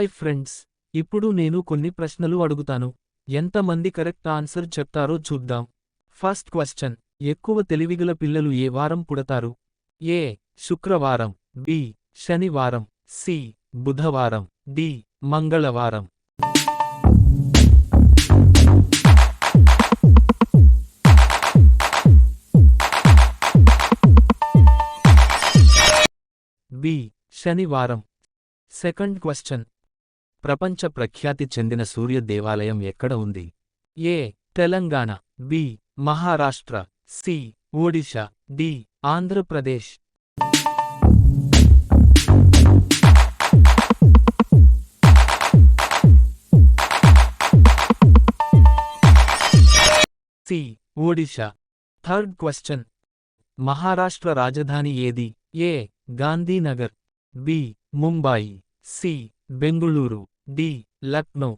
Hi friends, ఇప్పుడు నేను కొన్ని ప్రశ్నలు అడుగుతాను. ఎంతమంది కరెక్ట్ ఆన్సర్ చెప్తారో చూద్దాం. ఫస్ట్ క్వశ్చన్, ఎక్కువ తెలివిగల పిల్లలు ఏ వారం పుడతారు? ఏ శుక్రవారం, బి శనివారం, సి బుధవారం, డి మంగళవారం. బి శనివారం. సెకండ్ క్వశ్చన్, ప్రపంచ ప్రఖ్యాతి చెందిన సూర్య దేవాలయం ఎక్కడ ఉంది? A Telangana, B Maharashtra, C Odisha, D Andhra Pradesh. C Odisha. Third question, Maharashtra రాజధాని ఏది? A Gandhinagar, B Mumbai, C Bengaluru, D Lucknow.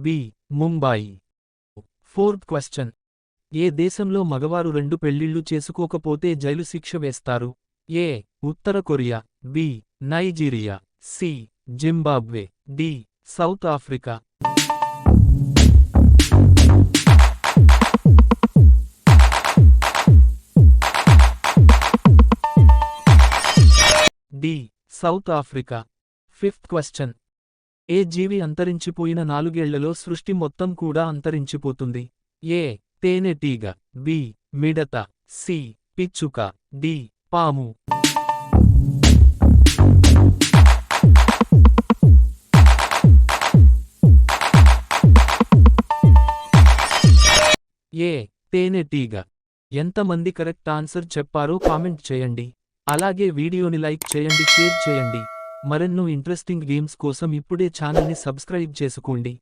B Mumbai. Fourth question, ఏ దేశంలో మగవారు 2 పెళ్లిళ్లు చేసుకోకపోతే జైలు శిక్ష వేస్తారు? ఏ ఉత్తర Korea, B Nigeria, C Zimbabwe, D South Africa. D South Africa. Fifth question, ఏ జీవి అంతరించిపోయిన 4 ఏళ్లలో సృష్టి మొత్తం కూడా అంతరించిపోతుంది? ఏ తేనెటీగ, బి మిడత, సి పిచ్చుక, డి పాము. ఏ తేనెటీగ. ఎంతమంది కరెక్ట్ ఆన్సర్ చెప్పారో కామెంట్ చేయండి. అలాగే వీడియోని లైక్ చేయండి, షేర్ చేయండి. మరెన్నో ఇంట్రెస్టింగ్ గేమ్స్ కోసం ఇప్పుడే ఛానల్ని సబ్స్క్రైబ్ చేసుకోండి.